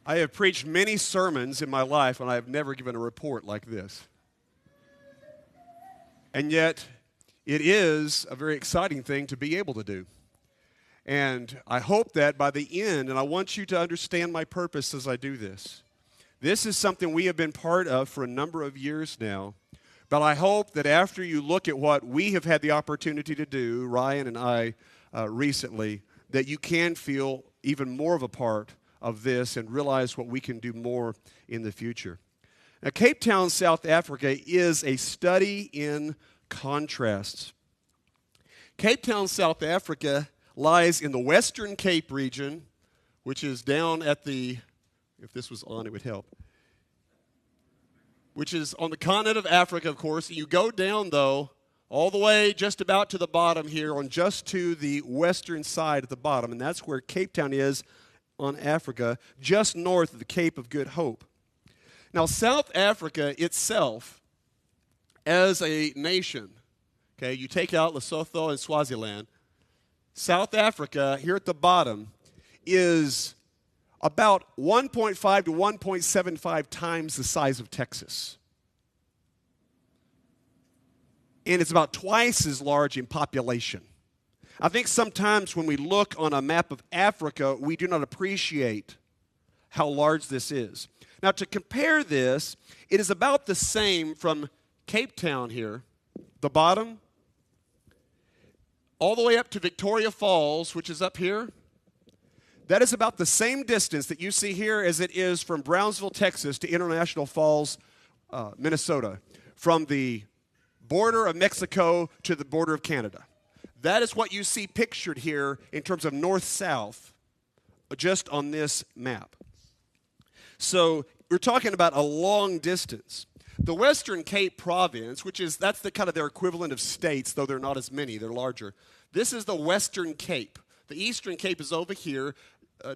I have preached many sermons in my life, and I have never given a report like this. And yet, it is a very exciting thing to be able to do. And I hope that by the end, and I want you to understand my purpose as I do this, this is something we have been part of for a number of years now. But I hope that after you look at what we have had the opportunity to do, Ryan and I recently, that you can feel even more of a part of this and realize what we can do more in the future. Now, Cape Town, South Africa is a study in contrasts. Cape Town, South Africa lies in the Western Cape region, which is down at the, if this was on, it would help, which is on the continent of Africa, of course. You go down, though, all the way just about to the bottom here, on just to the western side at the bottom, and that's where Cape Town is on Africa, just north of the Cape of Good Hope. Now, South Africa itself, as a nation, okay, you take out Lesotho and Swaziland, South Africa, here at the bottom, is about 1.5 to 1.75 times the size of Texas. And it's about twice as large in population. I think sometimes when we look on a map of Africa, we do not appreciate how large this is. Now, to compare this, it is about the same from Cape Town here, the bottom, all the way up to Victoria Falls, which is up here. That is about the same distance that you see here as it is from Brownsville, Texas to International Falls, Minnesota, from the border of Mexico to the border of Canada. That is what you see pictured here in terms of north-south, just on this map. So we're talking about a long distance. The Western Cape Province, that's the kind of their equivalent of states, though they're not as many, they're larger. This is the Western Cape. The Eastern Cape is over here.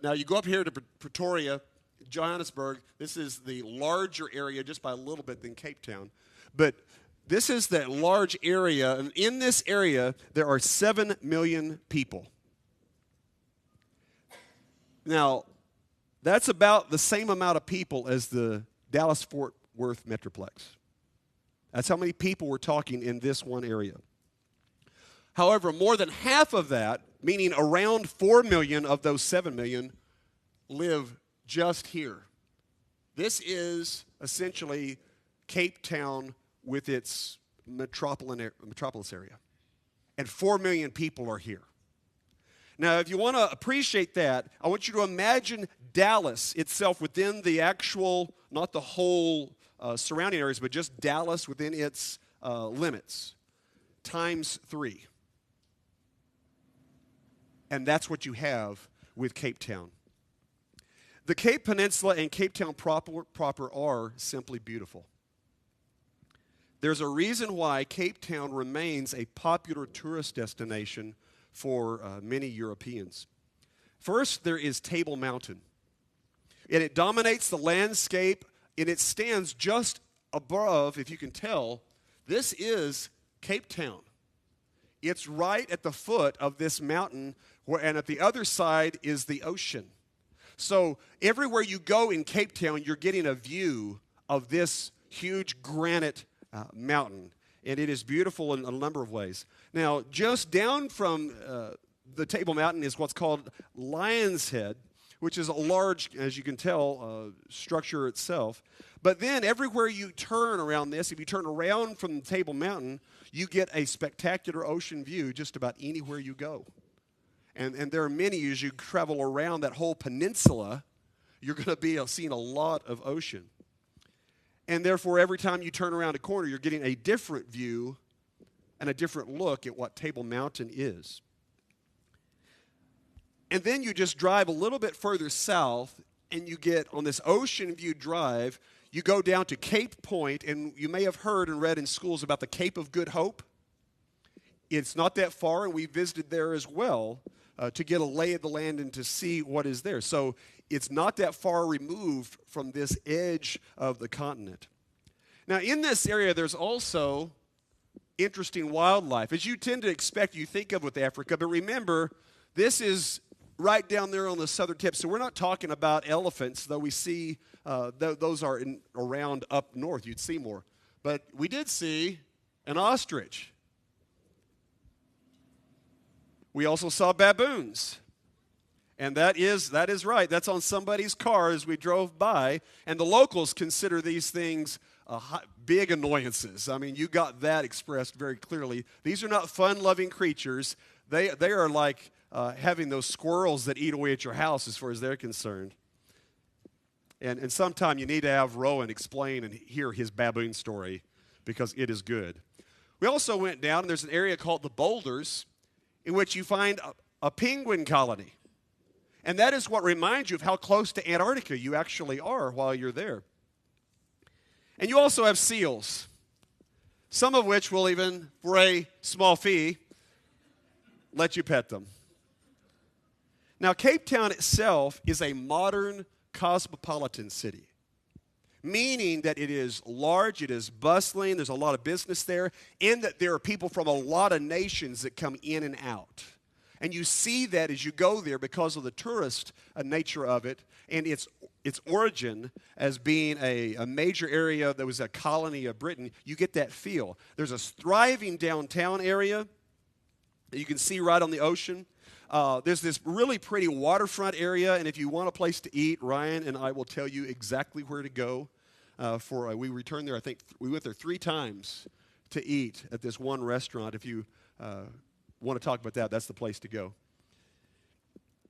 Now you go up here to Pretoria, Johannesburg. This is the larger area just by a little bit than Cape Town. But this is that large area, and in this area, there are 7 million people. Now, that's about the same amount of people as the Dallas-Fort Worth Metroplex. That's how many people we're talking in this one area. However, more than half of that, meaning around 4 million of those 7 million, live just here. This is essentially Cape Town with its metropolis area. And 4 million people are here. Now, if you want to appreciate that, I want you to imagine Dallas itself within the actual, not the whole surrounding areas, but just Dallas within its limits, times 3. And that's what you have with Cape Town. The Cape Peninsula and Cape Town proper are simply beautiful. There's a reason why Cape Town remains a popular tourist destination for many Europeans. First, there is Table Mountain. And it dominates the landscape, and it stands just above, if you can tell, this is Cape Town. It's right at the foot of this mountain, and at the other side is the ocean. So everywhere you go in Cape Town, you're getting a view of this huge granite mountain, and it is beautiful in a number of ways. Now, just down from the Table Mountain is what's called Lion's Head, which is a large, as you can tell, structure itself. But then everywhere you turn around this, if you turn around from the Table Mountain, you get a spectacular ocean view just about anywhere you go. And there are many, as you travel around that whole peninsula, you're going to be seeing a lot of ocean. And therefore, every time you turn around a corner, you're getting a different view and a different look at what Table Mountain is. And then you just drive a little bit further south, and you get on this Ocean View Drive, you go down to Cape Point, and you may have heard and read in schools about the Cape of Good Hope. It's not that far, and we visited there as well to get a lay of the land and to see what is there. So it's not that far removed from this edge of the continent. Now, in this area, there's also interesting wildlife. As you tend to expect, you think of with Africa, but remember, this is right down there on the southern tip. So we're not talking about elephants, though we see those are around up north. You'd see more. But we did see an ostrich. We also saw baboons. And that is right. That's on somebody's car as we drove by. And the locals consider these things big annoyances. I mean, you got that expressed very clearly. These are not fun-loving creatures. They are like having those squirrels that eat away at your house as far as they're concerned. And sometime you need to have Rowan explain and hear his baboon story because it is good. We also went down, and there's an area called the Boulders in which you find a penguin colony. And that is what reminds you of how close to Antarctica you actually are while you're there. And you also have seals, some of which will even, for a small fee, let you pet them. Now, Cape Town itself is a modern cosmopolitan city, meaning that it is large, it is bustling, there's a lot of business there, and that there are people from a lot of nations that come in and out. And you see that as you go there because of the tourist nature of it and its origin as being a major area that was a colony of Britain. You get that feel. There's a thriving downtown area that you can see right on the ocean. There's this really pretty waterfront area, and if you want a place to eat, Ryan and I will tell you exactly where to go. We returned there, I think, we went there 3 times to eat at this one restaurant. If you want to talk about that, that's the place to go.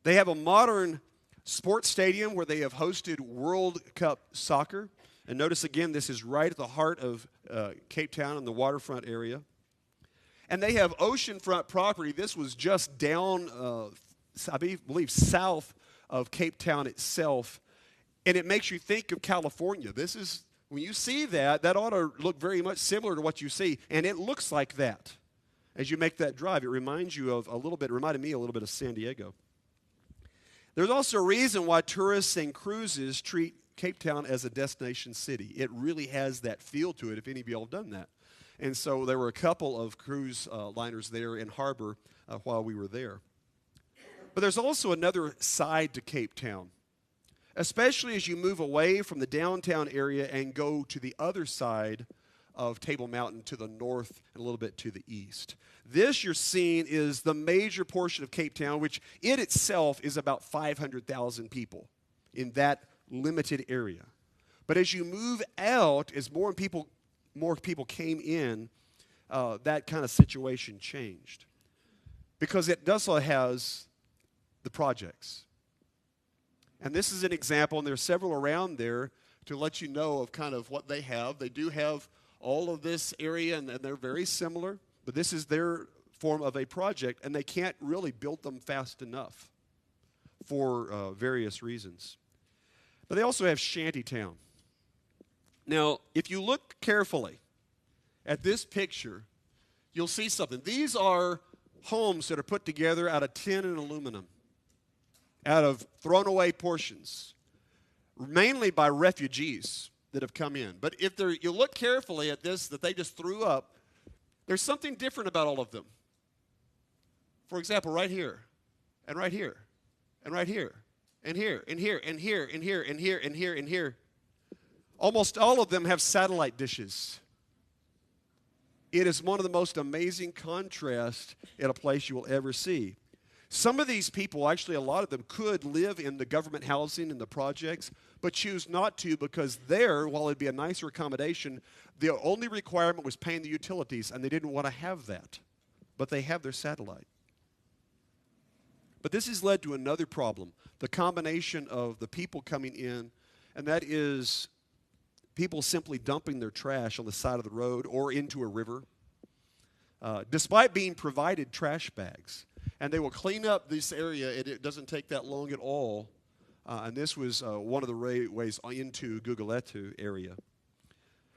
They have a modern sports stadium where they have hosted World Cup soccer. And notice again, this is right at the heart of Cape Town in the waterfront area. And they have oceanfront property. This was just down, I believe, south of Cape Town itself. And it makes you think of California. This is, when you see that ought to look very much similar to what you see. And it looks like that. As you make that drive, it reminds you of reminded me a little bit of San Diego. There's also a reason why tourists and cruises treat Cape Town as a destination city. It really has that feel to it, if any of you all have done that. And so there were a couple of cruise liners there in harbor while we were there. But there's also another side to Cape Town, especially as you move away from the downtown area and go to the other side of Table Mountain to the north and a little bit to the east. This you're seeing is the major portion of Cape Town, which it itself is about 500,000 people in that limited area. But as you move out, as more people came in, that kind of situation changed. Because it also has the projects. And this is an example, and there's several around there to let you know of kind of what they have. They do have all of this area, and they're very similar, but this is their form of a project, and they can't really build them fast enough for various reasons. But they also have Shantytown. Now, if you look carefully at this picture, you'll see something. These are homes that are put together out of tin and aluminum, out of thrown away portions, mainly by refugees that have come in. But if you look carefully at this that they just threw up, there's something different about all of them. For example, right here, and right here, and right here, and here, and here, and here, and here, and here, and here, and here. Almost all of them have satellite dishes. It is one of the most amazing contrasts in a place you will ever see. Some of these people, actually a lot of them, could live in the government housing and the projects, but choose not to because there, while it'd be a nicer accommodation, the only requirement was paying the utilities, and they didn't want to have that. But they have their satellite. But this has led to another problem, the combination of the people coming in, and that is people simply dumping their trash on the side of the road or into a river, despite being provided trash bags. And they will clean up this area, and it doesn't take that long at all. And this was one of the ways into Guguletu area.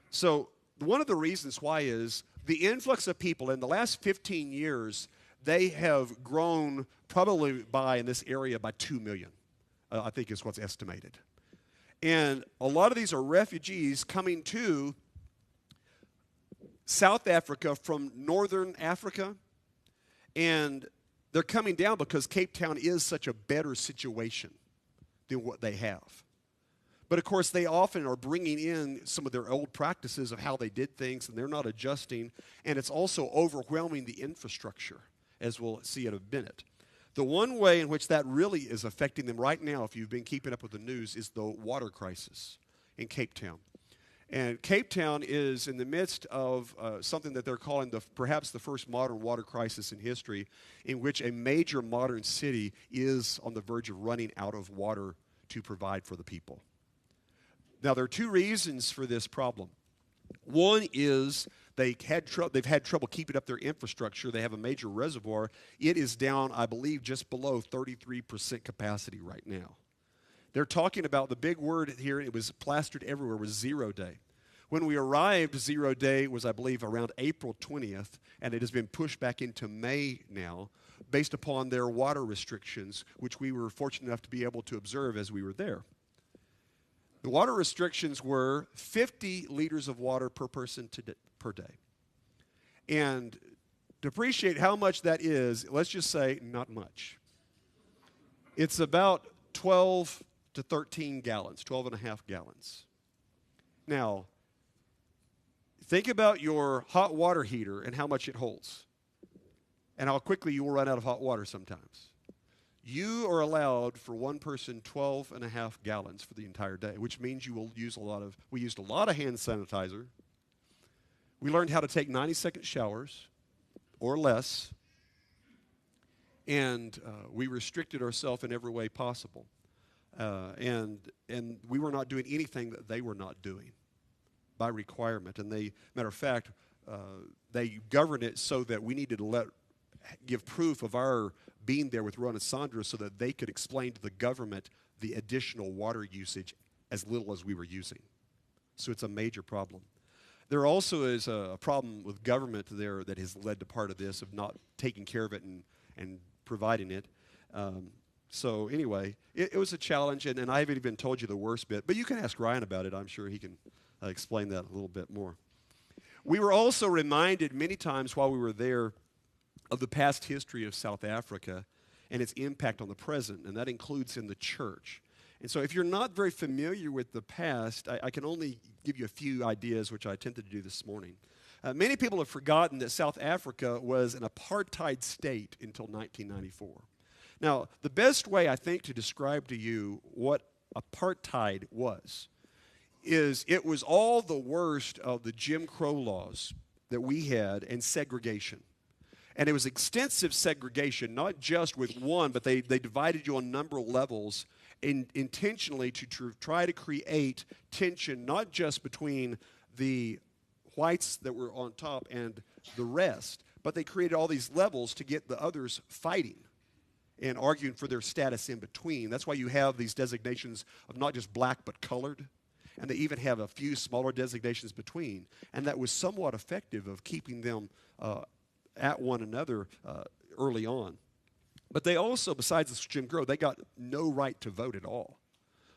So one of the reasons why is the influx of people in the last 15 years, they have grown probably in this area by 2 million, I think is what's estimated. And a lot of these are refugees coming to South Africa from northern Africa. And They're coming down because Cape Town is such a better situation than what they have. But of course, they often are bringing in some of their old practices of how they did things, and they're not adjusting. And it's also overwhelming the infrastructure, as we'll see in a minute. The one way in which that really is affecting them right now, if you've been keeping up with the news, is the water crisis in Cape Town. And Cape Town is in the midst of something that they're calling perhaps the first modern water crisis in history, in which a major modern city is on the verge of running out of water to provide for the people. Now, there are two reasons for this problem. One is they've had trouble keeping up their infrastructure. They have a major reservoir. It is down, I believe, just below 33% capacity right now. They're talking about, the big word here, it was plastered everywhere, was 0 day. When we arrived, 0 day was, I believe, around April 20th, and it has been pushed back into May now, based upon their water restrictions, which we were fortunate enough to be able to observe as we were there. The water restrictions were 50 liters of water per person per day. And to appreciate how much that is, let's just say not much. It's about 12 to 13 gallons, 12 and a half gallons. Now, think about your hot water heater and how much it holds, and how quickly you will run out of hot water sometimes. You are allowed for one person 12 and a half gallons for the entire day, which means you will use we used a lot of hand sanitizer. We learned how to take 90-second showers or less, and we restricted ourselves in every way possible. And we were not doing anything that they were not doing by requirement. And matter of fact, they governed it so that we needed to give proof of our being there with Ron and Sandra so that they could explain to the government the additional water usage as little as we were using. So it's a major problem. There also is a problem with government there that has led to part of this, of not taking care of it and providing it. So anyway, it was a challenge, and I haven't even told you the worst bit, but you can ask Ryan about it. I'm sure he can explain that a little bit more. We were also reminded many times while we were there of the past history of South Africa and its impact on the present, and that includes in the church. And so if you're not very familiar with the past, I can only give you a few ideas, which I attempted to do this morning. Many people have forgotten that South Africa was an apartheid state until 1994. Now, the best way, I think, to describe to you what apartheid was is it was all the worst of the Jim Crow laws that we had and segregation. And it was extensive segregation, not just with one, but they divided you on a number of levels intentionally to try to create tension, not just between the whites that were on top and the rest, but they created all these levels to get the others fighting and arguing for their status in between. That's why you have these designations of not just black but colored, and they even have a few smaller designations between. And that was somewhat effective of keeping them at one another early on. But they also, besides this Jim Crow, they got no right to vote at all.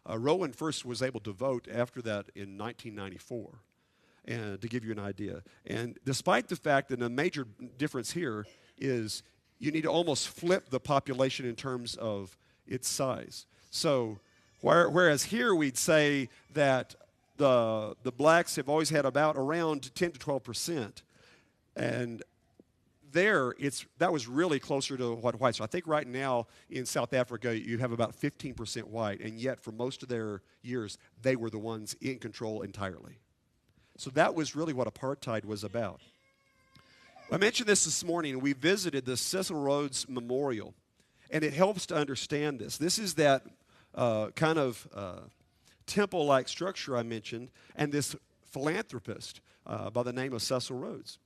Rowan first was able to vote after that in 1994, and to give you an idea. And despite the fact that a major difference here is you need to almost flip the population in terms of its size. So whereas here we'd say that the blacks have always had around 10 to 12%, and there, that was really closer to what whites are. I think right now in South Africa, you have about 15% white, and yet for most of their years, they were the ones in control entirely. So that was really what apartheid was about. I mentioned this morning, and we visited the Cecil Rhodes Memorial, and it helps to understand this. This is that kind of temple-like structure I mentioned, and this philanthropist by the name of Cecil Rhodes.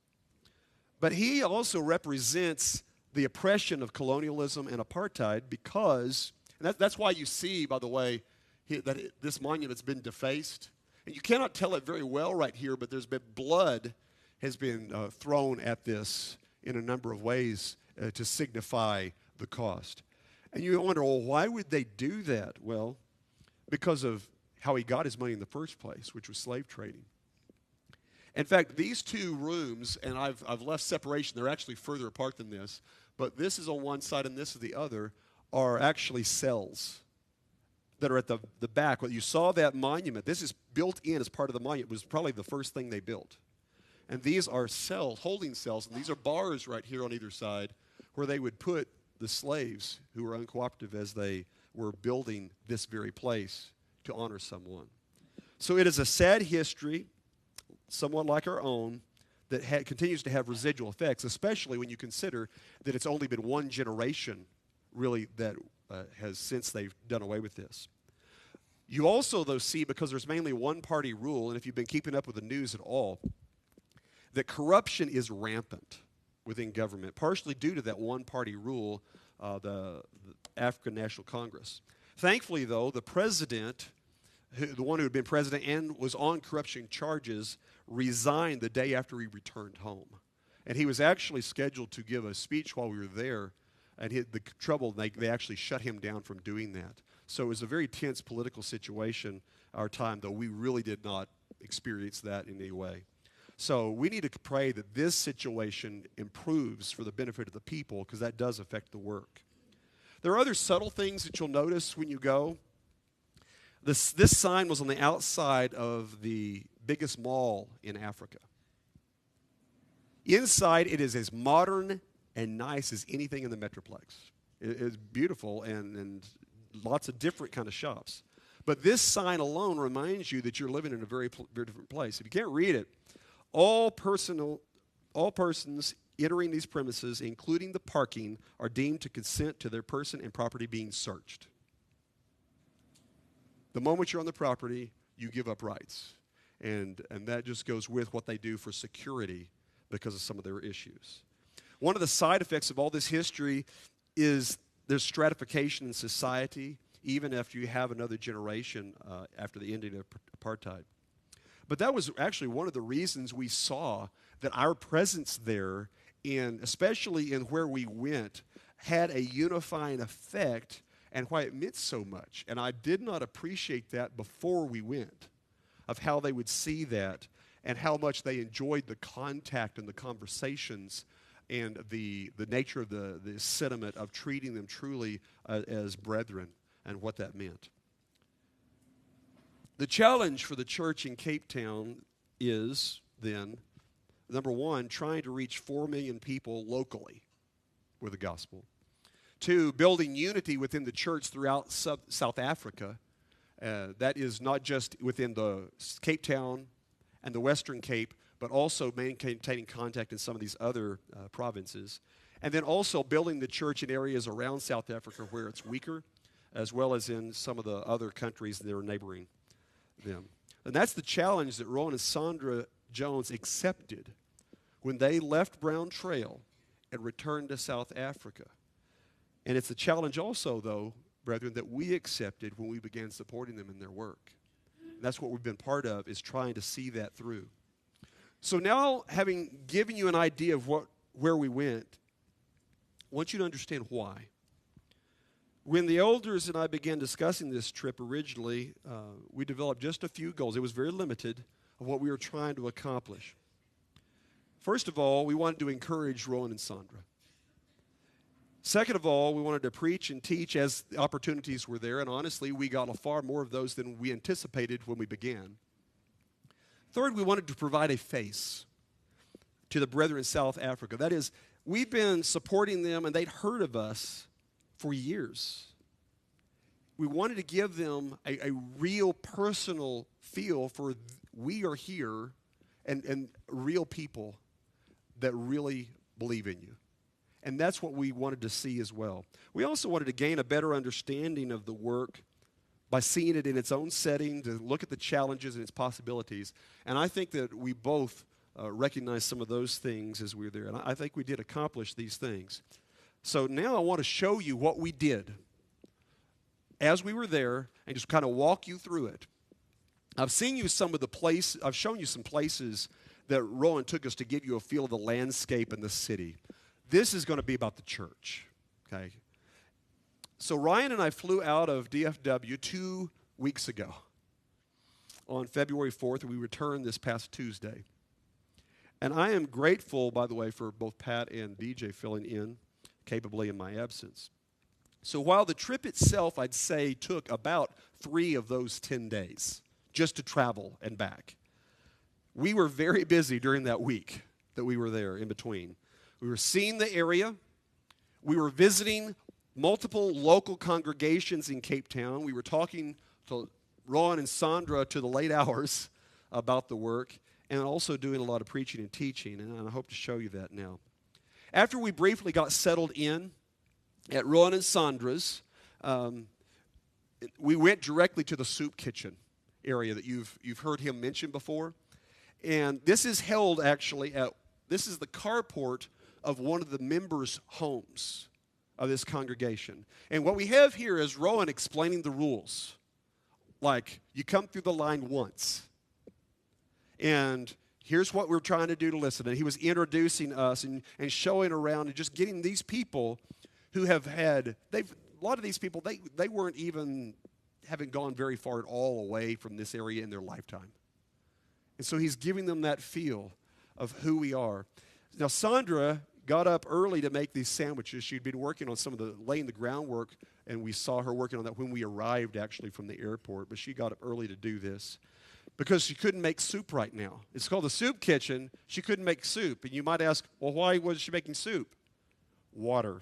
But he also represents the oppression of colonialism and apartheid because, and that's why you see, by the way, that this monument's been defaced. And you cannot tell it very well right here, but there's been blood has been thrown at this in a number of ways to signify the cost. And you wonder, well, why would they do that? Well, because of how he got his money in the first place, which was slave trading. In fact, these two rooms, and I've left separation, they're actually further apart than this, but this is on one side and this is the other, are actually cells that are at the back. Well, you saw that monument. This is built in as part of the monument. It was probably the first thing they built. And these are cells, holding cells, and these are bars right here on either side where they would put the slaves who were uncooperative as they were building this very place to honor someone. So it is a sad history, somewhat like our own, that continues to have residual effects, especially when you consider that it's only been one generation, really, that has since they've done away with this. You also, though, see, because there's mainly one-party rule, and if you've been keeping up with the news at all, that corruption is rampant within government, partially due to that one-party rule, the African National Congress. Thankfully, though, the president, the one who had been president and was on corruption charges, resigned the day after he returned home. And he was actually scheduled to give a speech while we were there, and the trouble, they actually shut him down from doing that. So it was a very tense political situation our time, though we really did not experience that in any way. So we need to pray that this situation improves for the benefit of the people, because that does affect the work. There are other subtle things that you'll notice when you go. This sign was on the outside of the biggest mall in Africa. Inside, it is as modern and nice as anything in the Metroplex. It is beautiful and lots of different kind of shops. But this sign alone reminds you that you're living in a very different place. If you can't read it, all persons entering these premises, including the parking, are deemed to consent to their person and property being searched. The moment you're on the property, you give up rights. And that just goes with what they do for security because of some of their issues. One of the side effects of all this history is there's stratification in society, even after you have another generation after the ending of apartheid. But that was actually one of the reasons we saw that our presence there, especially in where we went, had a unifying effect and why it meant so much. And I did not appreciate that before we went, of how they would see that and how much they enjoyed the contact and the conversations and the nature of the sentiment of treating them truly as brethren and what that meant. The challenge for the church in Cape Town is then, number one, trying to reach 4 million people locally with the gospel. 2, building unity within the church throughout South Africa. That is not just within the Cape Town and the Western Cape, but also maintaining contact in some of these other provinces. And then also building the church in areas around South Africa where it's weaker, as well as in some of the other countries that are neighboring them. And that's the challenge that Rowan and Sandra Jones accepted when they left Brown Trail and returned to South Africa. And it's a challenge also, though, brethren, that we accepted when we began supporting them in their work. And that's what we've been part of, is trying to see that through. So now, having given you an idea of where we went, I want you to understand why. When the elders and I began discussing this trip originally, we developed just a few goals. It was very limited of what we were trying to accomplish. First of all, we wanted to encourage Rowan and Sandra. Second of all, we wanted to preach and teach as the opportunities were there, and honestly, we got far more of those than we anticipated when we began. Third, we wanted to provide a face to the brethren in South Africa. That is, we've been supporting them, and they'd heard of us for years. We wanted to give them a real personal feel for we are here and real people that really believe in you. And that's what we wanted to see as well. We also wanted to gain a better understanding of the work by seeing it in its own setting, to look at the challenges and its possibilities. And I think that we both recognized some of those things as we were there. And I think we did accomplish these things. So now I want to show you what we did as we were there and just kind of walk you through it. I've shown you some places that Rowan took us to give you a feel of the landscape and the city. This is going to be about the church, okay? So Ryan and I flew out of DFW 2 weeks ago on February 4th, and we returned this past Tuesday. And I am grateful, by the way, for both Pat and DJ filling in capably in my absence. So while the trip itself, I'd say, took about 3 of those 10 days just to travel and back, we were very busy during that week that we were there in between. We were seeing the area. We were visiting multiple local congregations in Cape Town. We were talking to Ron and Sandra to the late hours about the work, and also doing a lot of preaching and teaching, and I hope to show you that now. After we briefly got settled in at Ron and Sandra's, we went directly to the soup kitchen area that you've heard him mention before. And this is held actually this is the carport of one of the members' homes of this congregation. And what we have here is Rowan explaining the rules. Like, you come through the line once. And here's what we're trying to do to listen. And he was introducing us and showing around and just getting these people who have had, a lot of these people, they weren't even, haven't gone very far at all away from this area in their lifetime. And so he's giving them that feel of who we are. Now, Sandra got up early to make these sandwiches. She'd been working on laying the groundwork, and we saw her working on that when we arrived, actually, from the airport. But she got up early to do this because she couldn't make soup right now. It's called the soup kitchen. She couldn't make soup. And you might ask, well, why was she making soup? Water.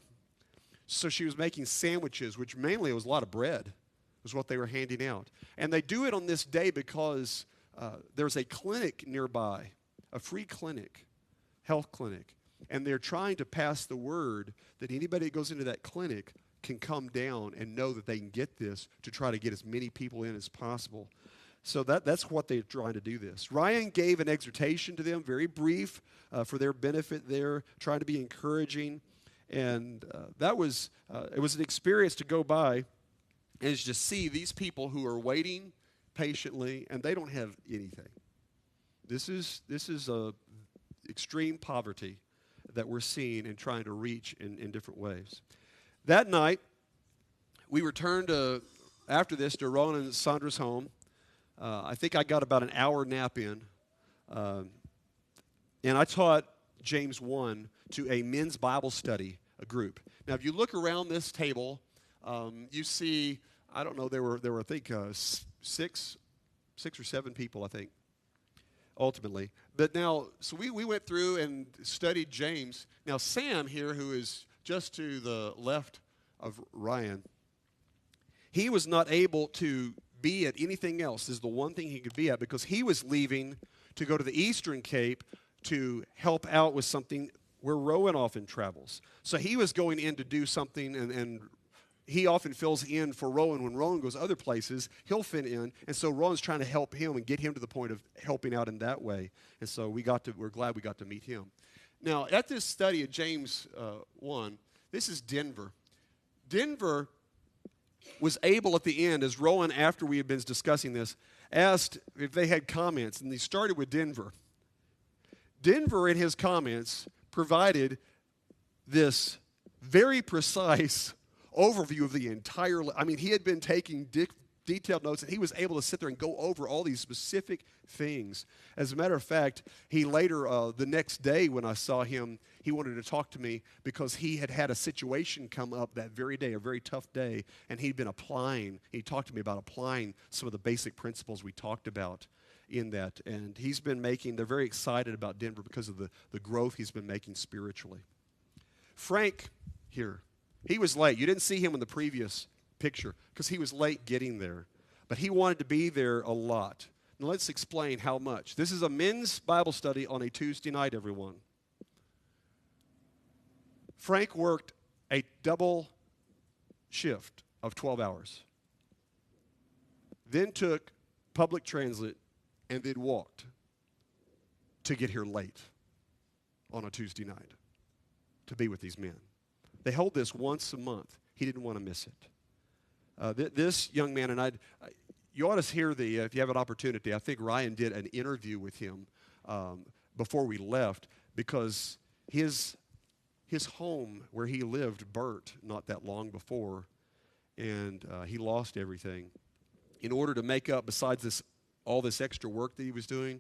So she was making sandwiches, which mainly was a lot of bread, was what they were handing out. And they do it on this day because there's a clinic nearby, a free clinic, health clinic. And they're trying to pass the word that anybody that goes into that clinic can come down and know that they can get this to try to get as many people in as possible. So that's what they're trying to do this. Ryan gave an exhortation to them, very brief, for their benefit there, trying to be encouraging. And it was an experience to go by and just see these people who are waiting patiently, and they don't have anything. This is extreme poverty that we're seeing and trying to reach in different ways. That night, we returned after this to Ron and Sandra's home. I think I got about an hour nap in, and I taught James 1 to a men's Bible study, a group. Now, if you look around this table, you see, I don't know, there were I think six or seven people, I think, ultimately. But now, so we went through and studied James. Now, Sam here, who is just to the left of Ryan, he was not able to be at anything else. This is the one thing he could be at because he was leaving to go to the Eastern Cape to help out with something where Rowan often travels. So he was going in to do something, and he often fills in for Rowan. When Rowan goes other places, he'll fit in. And so Rowan's trying to help him and get him to the point of helping out in that way. And so we're glad we got to meet him. Now, at this study of James 1, this is Denver. Denver was able at the end, as Rowan, after we had been discussing this, asked if they had comments. And they started with Denver. Denver, in his comments, provided this very precise overview of the entire, he had been taking detailed notes, and he was able to sit there and go over all these specific things. As a matter of fact, he later, the next day when I saw him, he wanted to talk to me because he had had a situation come up that very day, a very tough day, and he'd been applying. He talked to me about applying some of the basic principles we talked about in that. And they're very excited about Denver because of the growth he's been making spiritually. Frank here, he was late. You didn't see him in the previous picture because he was late getting there. But he wanted to be there a lot. Now let's explain how much. This is a men's Bible study on a Tuesday night, everyone. Frank worked a double shift of 12 hours. Then took public transit and then walked to get here late on a Tuesday night to be with these men. They hold this once a month. He didn't want to miss it. This young man, and you ought to hear if you have an opportunity, I think Ryan did an interview with him before we left because his home where he lived burnt not that long before, and he lost everything. In order to make up, besides all this extra work that he was doing,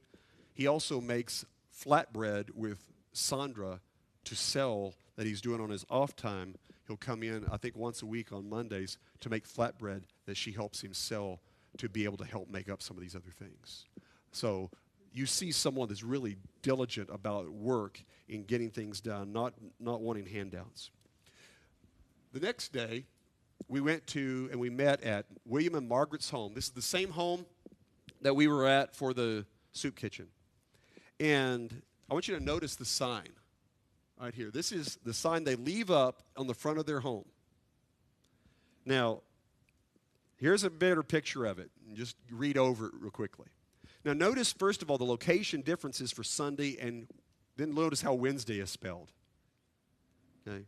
he also makes flatbread with Sandra to sell that he's doing on his off time. He'll come in, I think, once a week on Mondays to make flatbread that she helps him sell to be able to help make up some of these other things. So you see someone that's really diligent about work in getting things done, not wanting handouts. The next day, we went to and we met at William and Margaret's home. This is the same home that we were at for the soup kitchen. And I want you to notice the sign right here. This is the sign they leave up on the front of their home. Now, here's a better picture of it. And just read over it real quickly. Now, notice, first of all, the location differences for Sunday, and then notice how Wednesday is spelled. Okay?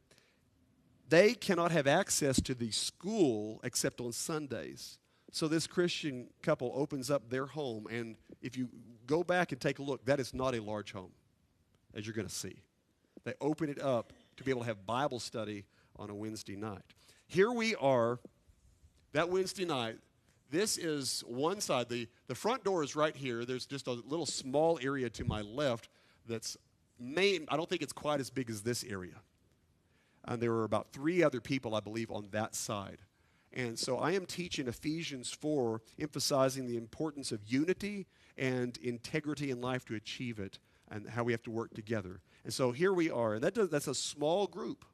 They cannot have access to the school except on Sundays. So this Christian couple opens up their home, and if you go back and take a look, that is not a large home, as you're going to see. They open it up to be able to have Bible study on a Wednesday night. Here we are, that Wednesday night. This is one side. The front door is right here. There's just a little small area to my left that's I don't think it's quite as big as this area. And there were about 3 other people, I believe, on that side. And so I am teaching Ephesians 4, emphasizing the importance of unity and integrity in life to achieve it and how we have to work together. And so here we are. And that's a small group.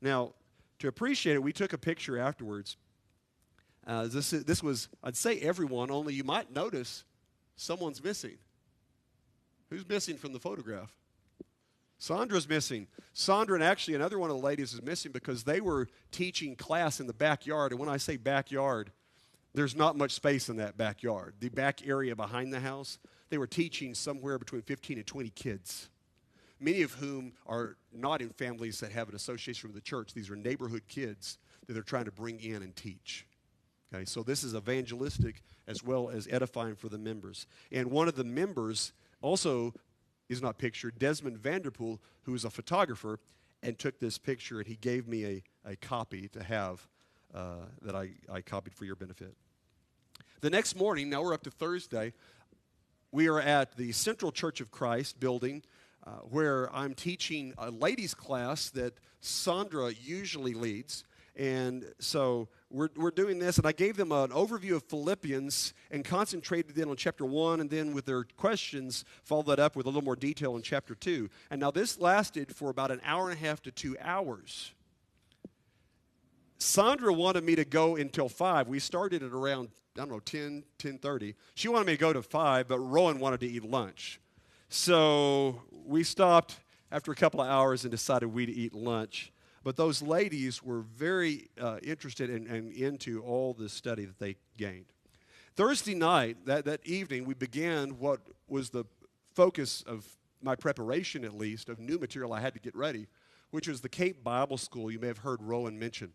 Now, to appreciate it, we took a picture afterwards. This was, I'd say everyone, only you might notice someone's missing. Who's missing from the photograph? Sandra's missing. Sandra and actually another one of the ladies is missing because they were teaching class in the backyard. And when I say backyard, there's not much space in that backyard. The back area behind the house, they were teaching somewhere between 15 and 20 kids, many of whom are not in families that have an association with the church. These are neighborhood kids that they're trying to bring in and teach. Okay, so this is evangelistic as well as edifying for the members. And one of the members also is not pictured, Desmond Vanderpool, who is a photographer, and took this picture, and he gave me a copy to have that I copied for your benefit. The next morning, now we're up to Thursday, we are at the Central Church of Christ building where I'm teaching a ladies' class that Sandra usually leads. And so we're doing this, and I gave them an overview of Philippians and concentrated then on chapter 1, and then with their questions, followed that up with a little more detail in chapter 2. And now this lasted for about an hour and a half to 2 hours. Sandra wanted me to go until 5. We started at around, 10:30. She wanted me to go to 5, but Rowan wanted to eat lunch. So we stopped after a couple of hours and decided we'd eat lunch. But those ladies were very interested and into all the study that they gained. Thursday night, that evening, we began what was the focus of my preparation, at least, of new material I had to get ready, which was the Cape Bible School you may have heard Rowan mention.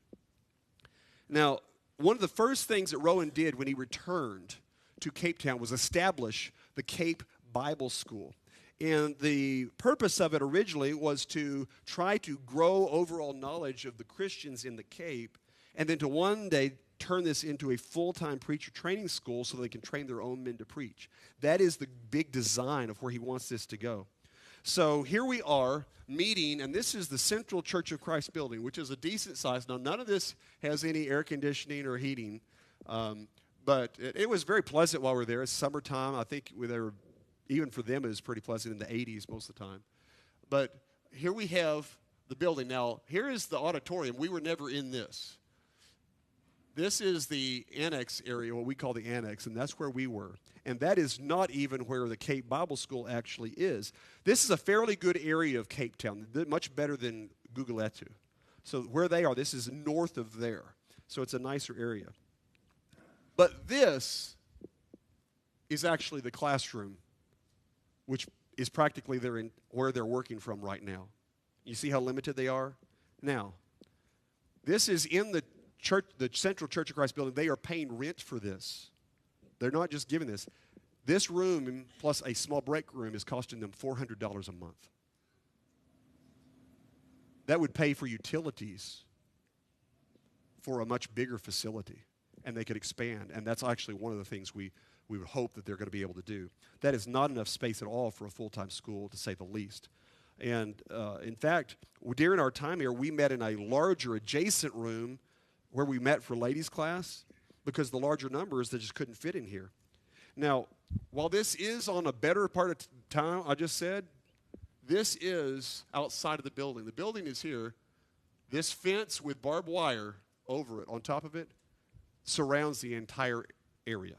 Now, one of the first things that Rowan did when he returned to Cape Town was establish the Cape Bible School. And the purpose of it originally was to try to grow overall knowledge of the Christians in the Cape, and then to one day turn this into a full-time preacher training school so they can train their own men to preach. That is the big design of where he wants this to go. So here we are meeting, and this is the Central Church of Christ building, which is a decent size. Now, none of this has any air conditioning or heating, but it was very pleasant while we were there. It's summertime. I think even for them, it was pretty pleasant in the 80s most of the time. But here we have the building. Now, here is the auditorium. We were never in this. This is the annex area, what we call the annex, and that's where we were. And that is not even where the Cape Bible School actually is. This is a fairly good area of Cape Town, much better than Guguletu. So where they are, this is north of there. So it's a nicer area. But this is actually the classroom, which is practically where they're working from right now. You see how limited they are? Now, this is in the church, the Central Church of Christ building. They are paying rent for this. They're not just giving this. This room plus a small break room is costing them $400 a month. That would pay for utilities for a much bigger facility, and they could expand. And that's actually one of the things we we would hope that they're going to be able to do. That is not enough space at all for a full-time school, to say the least. And in fact, during our time here, we met in a larger adjacent room where we met for ladies' class, because the larger numbers, they just couldn't fit in here. Now, while this is on a better part of town, I just said, this is outside of the building. The building is here. This fence with barbed wire over it, on top of it, surrounds the entire area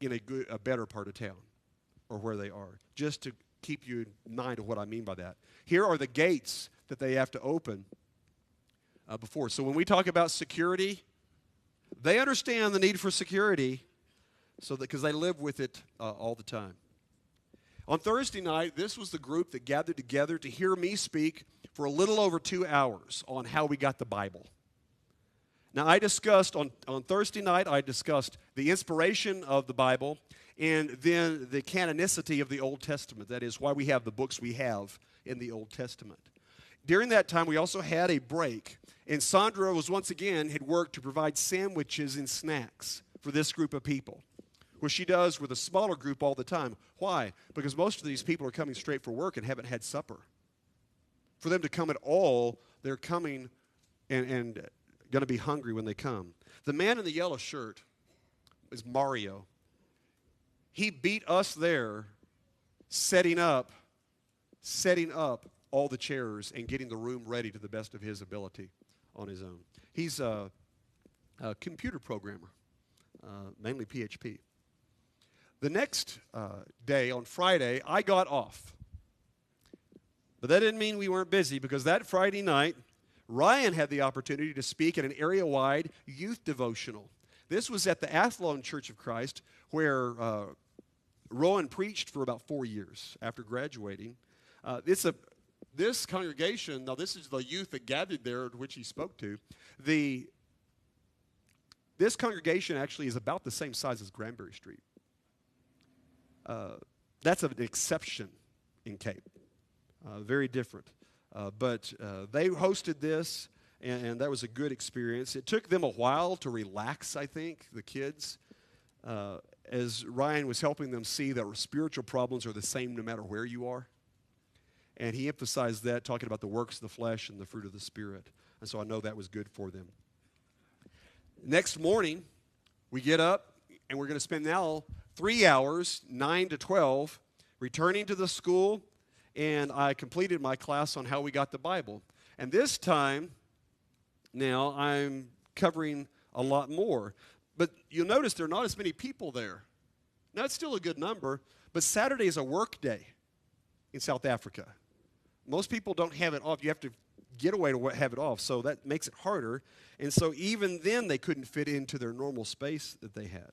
in a better part of town, or where they are, just to keep you in mind of what I mean by that. Here are the gates that they have to open before. So when we talk about security, they understand the need for security, because they live with it all the time. On Thursday night, this was the group that gathered together to hear me speak for a little over 2 hours on how we got the Bible. Now, I discussed, on Thursday night, I discussed the inspiration of the Bible and then the canonicity of the Old Testament. That is, why we have the books we have in the Old Testament. During that time, we also had a break, and Sandra was once again had worked to provide sandwiches and snacks for this group of people, which she does with a smaller group all the time. Why? Because most of these people are coming straight for work and haven't had supper. For them to come at all, they're coming and going to be hungry when they come. The man in the yellow shirt is Mario. He beat us there setting up all the chairs and getting the room ready to the best of his ability on his own. He's a computer programmer, mainly PHP. The next day, on Friday, I got off. But that didn't mean we weren't busy, because that Friday night, Ryan had the opportunity to speak at an area-wide youth devotional. This was at the Athlone Church of Christ, where Rowan preached for about 4 years after graduating. This congregation, now this is the youth that gathered there, which he spoke to. This congregation actually is about the same size as Granbury Street. That's an exception in Cape. Very different. But they hosted this, and that was a good experience. It took them a while to relax, I think, the kids, as Ryan was helping them see that spiritual problems are the same no matter where you are. And he emphasized that, talking about the works of the flesh and the fruit of the Spirit. And so I know that was good for them. Next morning, we get up, and we're going to spend now 3 hours, 9 to 12, returning to the school, and I completed my class on how we got the Bible. And this time, now, I'm covering a lot more. But you'll notice there are not as many people there. Now, it's still a good number, but Saturday is a work day in South Africa. Most people don't have it off. You have to get away to have it off, so that makes it harder. And so even then, they couldn't fit into their normal space that they had.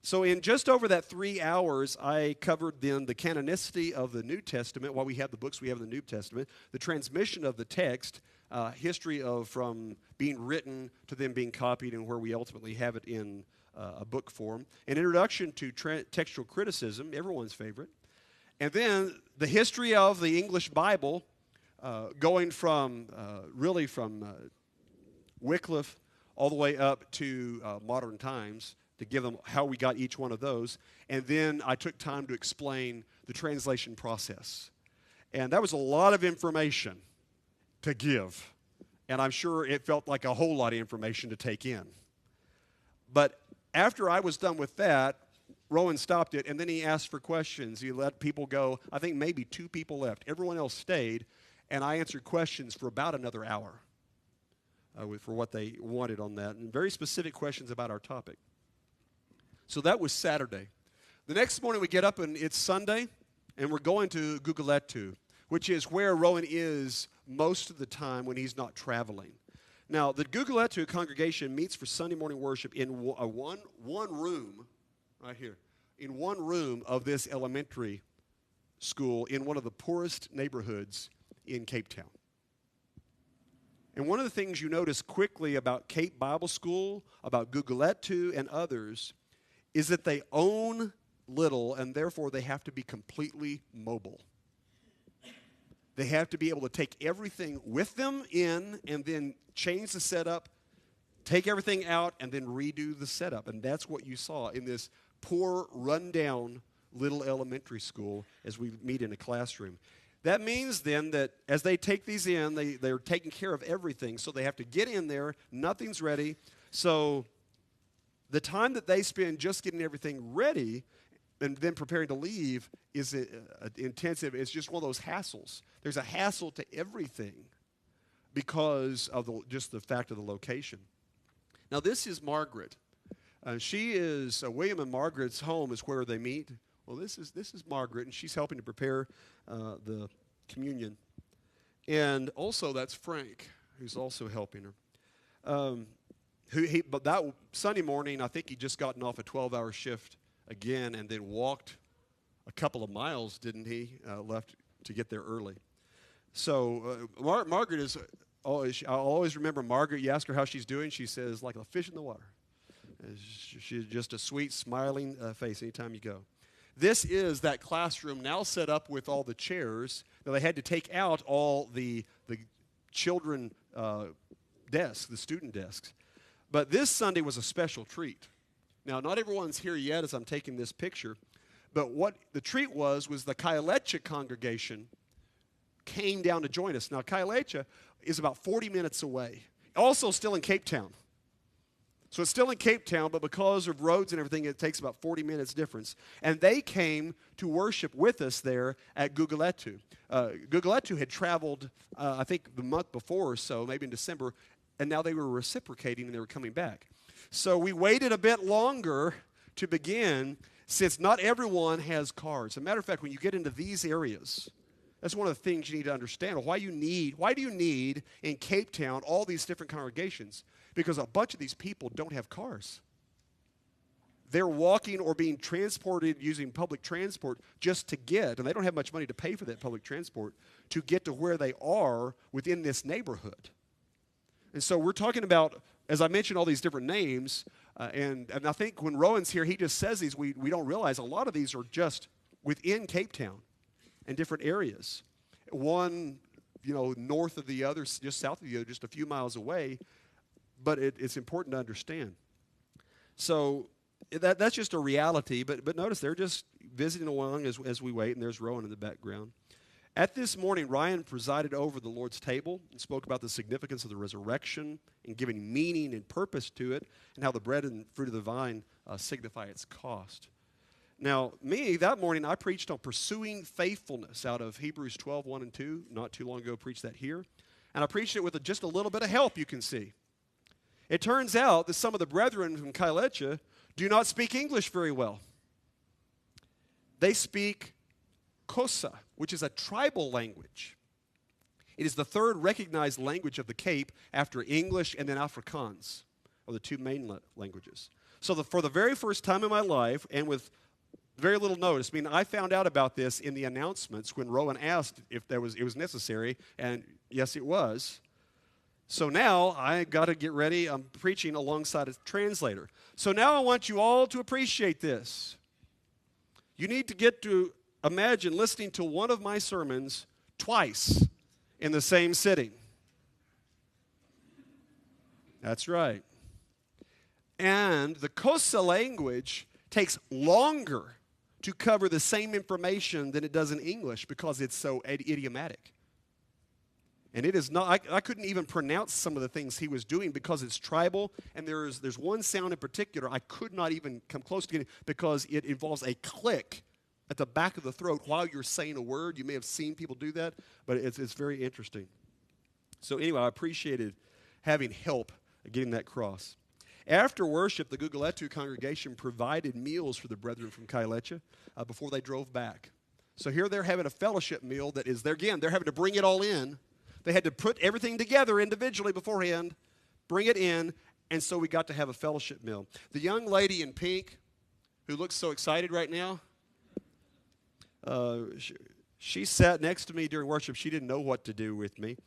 So in just over that 3 hours, I covered then the canonicity of the New Testament, while we have the books we have in the New Testament, the transmission of the text, history of from being written to them being copied, and where we ultimately have it in a book form, an introduction to textual criticism, everyone's favorite, and then the history of the English Bible, going from Wycliffe all the way up to modern times, to give them how we got each one of those. And then I took time to explain the translation process. And that was a lot of information to give. And I'm sure it felt like a whole lot of information to take in. But after I was done with that, Rowan stopped it, and then he asked for questions. He let people go. I think maybe 2 people left. Everyone else stayed, and I answered questions for about another hour for what they wanted on that, and very specific questions about our topic. So that was Saturday. The next morning we get up, and it's Sunday, and we're going to Guguletu, which is where Rowan is most of the time when he's not traveling. Now, the Guguletu congregation meets for Sunday morning worship in one room, right here, in one room of this elementary school in one of the poorest neighborhoods in Cape Town. And one of the things you notice quickly about Cape Bible School, about Guguletu and others, is that they own little, and therefore they have to be completely mobile. They have to be able to take everything with them in, and then change the setup, take everything out, and then redo the setup. And that's what you saw in this poor, run-down little elementary school as we meet in a classroom. That means then that as they take these in, they're taking care of everything. So they have to get in there. Nothing's ready. So the time that they spend just getting everything ready and then preparing to leave is intensive. It's just one of those hassles. There's a hassle to everything because of just the fact of the location. Now, this is Margaret. She is William and Margaret's home is where they meet. Well, this is Margaret, and she's helping to prepare the communion. And also, that's Frank, who's also helping her. But that Sunday morning, I think he'd just gotten off a 12-hour shift again, and then walked a couple of miles, didn't he? Left to get there early. So Margaret is. I always remember Margaret. You ask her how she's doing, she says, like a fish in the water. She's just a sweet, smiling face anytime you go. This is that classroom now set up with all the chairs. Now, they had to take out all the children desks, the student desks. But this Sunday was a special treat. Now, not everyone's here yet as I'm taking this picture, but what the treat was the Khayelitsha congregation came down to join us. Now, Khayelitsha is about 40 minutes away, also still in Cape Town. So it's still in Cape Town, but because of roads and everything, it takes about 40 minutes difference. And they came to worship with us there at Guguletu. Guguletu had traveled, I think, the month before or so, maybe in December, and now they were reciprocating and they were coming back. So we waited a bit longer to begin, since not everyone has cars. As a matter of fact, when you get into these areas, that's one of the things you need to understand. Why do you need in Cape Town all these different congregations? Because a bunch of these people don't have cars. They're walking or being transported using public transport just to get, and they don't have much money to pay for that public transport, to get to where they are within this neighborhood. And so we're talking about, as I mentioned, all these different names, and I think when Rowan's here, he just says these, we don't realize a lot of these are just within Cape Town and different areas. One, north of the other, just south of the other, just a few miles away, but it's important to understand. So that's just a reality, but notice they're just visiting along as we wait, and there's Rowan in the background. At this morning, Ryan presided over the Lord's table and spoke about the significance of the resurrection and giving meaning and purpose to it, and how the bread and fruit of the vine signify its cost. Now, that morning, I preached on pursuing faithfulness out of Hebrews 12, 1 and 2. Not too long ago, I preached that here. And I preached it with just a little bit of help, you can see. It turns out that some of the brethren from Khayelitsha do not speak English very well. They speak Xhosa, which is a tribal language. It is the third recognized language of the Cape after English and then Afrikaans, are the two main languages. So for the very first time in my life, and with very little notice, I found out about this in the announcements when Rowan asked if it was necessary, and yes, it was. So now I got to get ready. I'm preaching alongside a translator. So now I want you all to appreciate this. You need to get to imagine listening to one of my sermons twice in the same sitting. That's right. And the Xhosa language takes longer to cover the same information than it does in English because it's so idiomatic. And it is not, I couldn't even pronounce some of the things he was doing because it's tribal, and there's one sound in particular I could not even come close to getting because it involves a click at the back of the throat while you're saying a word. You may have seen people do that, but it's very interesting. So anyway, I appreciated having help getting that across. After worship, the Guguletu congregation provided meals for the brethren from Khayelitsha before they drove back. So here they're having a fellowship meal that is, they're having to bring it all in. They had to put everything together individually beforehand, bring it in, and so we got to have a fellowship meal. The young lady in pink, who looks so excited right now, she sat next to me during worship. She didn't know what to do with me.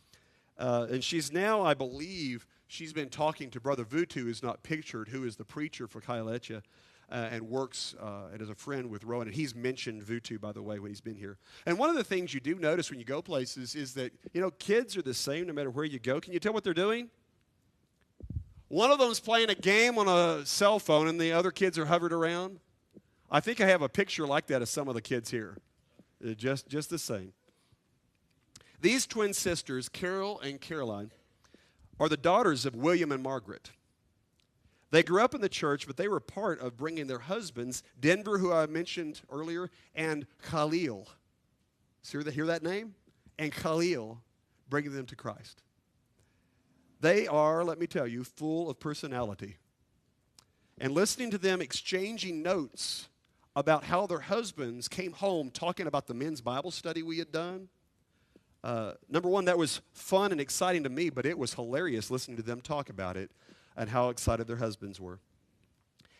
And she's now, I believe, she's been talking to Brother Vutu, who's not pictured, who is the preacher for Khayelitsha, and works and is a friend with Rowan. And he's mentioned Vutu, by the way, when he's been here. And one of the things you do notice when you go places is that, kids are the same no matter where you go. Can you tell what they're doing? One of them's playing a game on a cell phone, and the other kids are hovered around. I think I have a picture like that of some of the kids here. Just the same. These twin sisters, Carol and Caroline, are the daughters of William and Margaret. They grew up in the church, but they were part of bringing their husbands, Denver, who I mentioned earlier, and Khalil. Hear that name? And Khalil, bringing them to Christ. They are, let me tell you, full of personality. And listening to them exchanging notes about how their husbands came home talking about the men's Bible study we had done. Number one, that was fun and exciting to me, but it was hilarious listening to them talk about it and how excited their husbands were.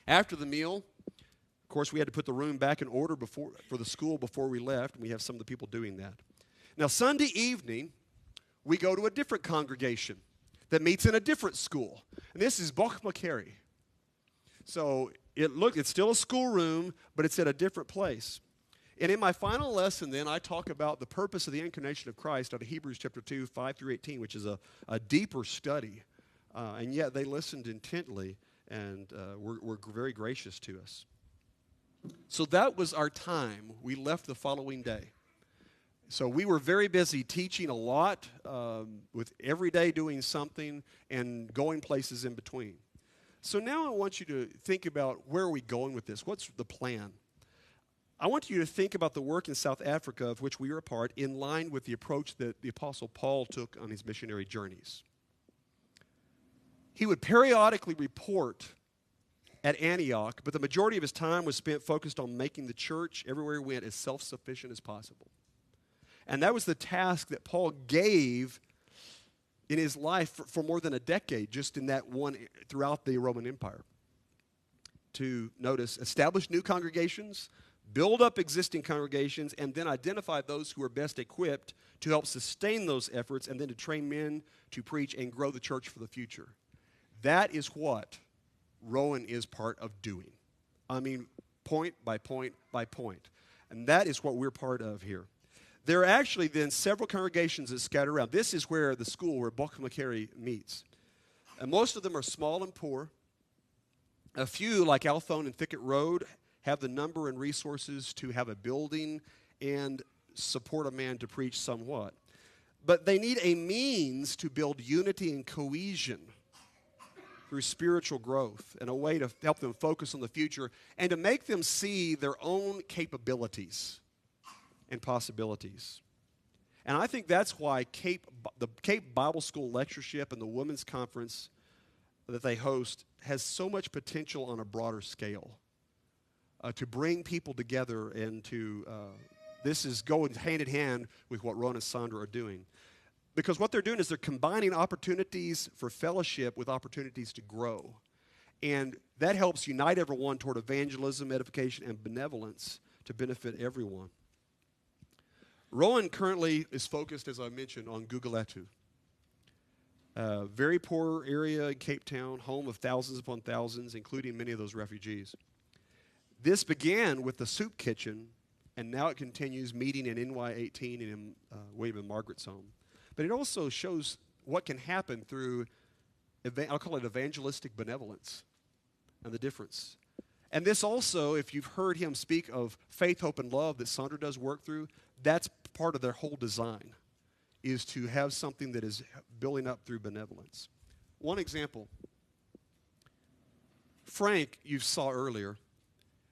After the meal, of course, we had to put the room back in order for the school before we left, and we have some of the people doing that. Now, Sunday evening, we go to a different congregation that meets in a different school, and this is Bochmakeri. So it's still a schoolroom, but it's at a different place. And in my final lesson, then, I talk about the purpose of the incarnation of Christ out of Hebrews chapter 2, 5 through 18, which is a deeper study. And yet they listened intently and were very gracious to us. So that was our time. We left the following day. So we were very busy teaching a lot, with every day doing something and going places in between. So now I want you to think about, where are we going with this? What's the plan? I want you to think about the work in South Africa of which we were a part, in line with the approach that the Apostle Paul took on his missionary journeys. He would periodically report at Antioch, but the majority of his time was spent focused on making the church, everywhere he went, as self-sufficient as possible. And that was the task that Paul gave in his life for more than a decade, just in that one, throughout the Roman Empire. To, notice, establish new congregations, build up existing congregations, and then identify those who are best equipped to help sustain those efforts, and then to train men to preach and grow the church for the future. That is what Rowan is part of doing. I mean, point by point by point. And that is what we're part of here. There are actually then several congregations that scatter around. This is where the school, where Bochmakeri meets. And most of them are small and poor. A few, like Alphone and Thicket Road, have the number and resources to have a building and support a man to preach somewhat. But they need a means to build unity and cohesion through spiritual growth, and a way to help them focus on the future and to make them see their own capabilities and possibilities. And I think that's why the Cape Bible School Lectureship and the Women's Conference that they host has so much potential on a broader scale, to bring people together, and to this is going hand in hand with what Ron and Sandra are doing. Because what they're doing is they're combining opportunities for fellowship with opportunities to grow. And that helps unite everyone toward evangelism, edification, and benevolence to benefit everyone. Rowan currently is focused, as I mentioned, on Guguletu. A very poor area in Cape Town, home of thousands upon thousands, including many of those refugees. This began with the soup kitchen, and now it continues meeting in NY18 and in William and Margaret's home. But it also shows what can happen through, I'll call it evangelistic benevolence, and the difference. And this also, if you've heard him speak of faith, hope, and love that Sandra does work through, that's part of their whole design, is to have something that is building up through benevolence. One example. Frank, you saw earlier,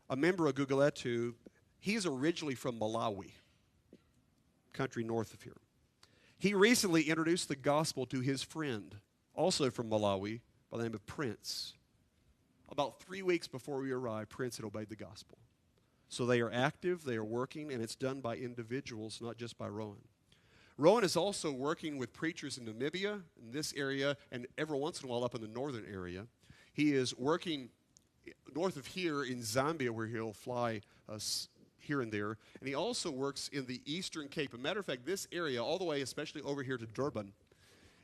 a member of Guguletu, he's originally from Malawi, country north of here. He recently introduced the gospel to his friend, also from Malawi, by the name of Prince. About 3 weeks before we arrived, Prince had obeyed the gospel. So they are active, they are working, and it's done by individuals, not just by Rowan. Rowan is also working with preachers in Namibia, in this area, and every once in a while up in the northern area. He is working north of here in Zambia, where he'll fly here and there. And he also works in the Eastern Cape. As a matter of fact, this area, all the way, especially over here to Durban,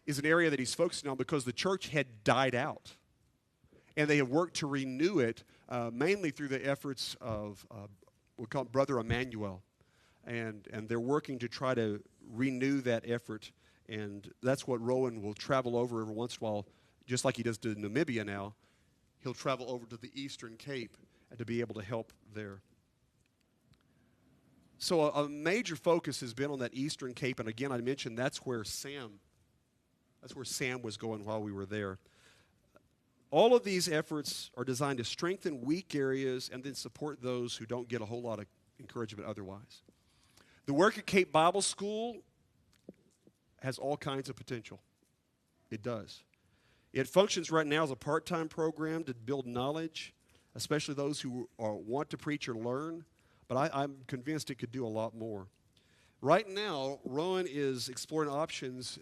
is an area that he's focusing on because the church had died out. And they have worked to renew it, mainly through the efforts of, we call it Brother Emmanuel. And they're working to try to renew that effort. And that's what Rowan will travel over every once in a while, just like he does to Namibia now. He'll travel over to the Eastern Cape to be able to help there. So a major focus has been on that Eastern Cape, and again, I mentioned that's where Sam was going while we were there. All of these efforts are designed to strengthen weak areas and then support those who don't get a whole lot of encouragement otherwise. The work at Cape Bible School has all kinds of potential. It does. It functions right now as a part-time program to build knowledge, especially those who want to preach or learn, but I'm convinced it could do a lot more. Right now, Rowan is exploring options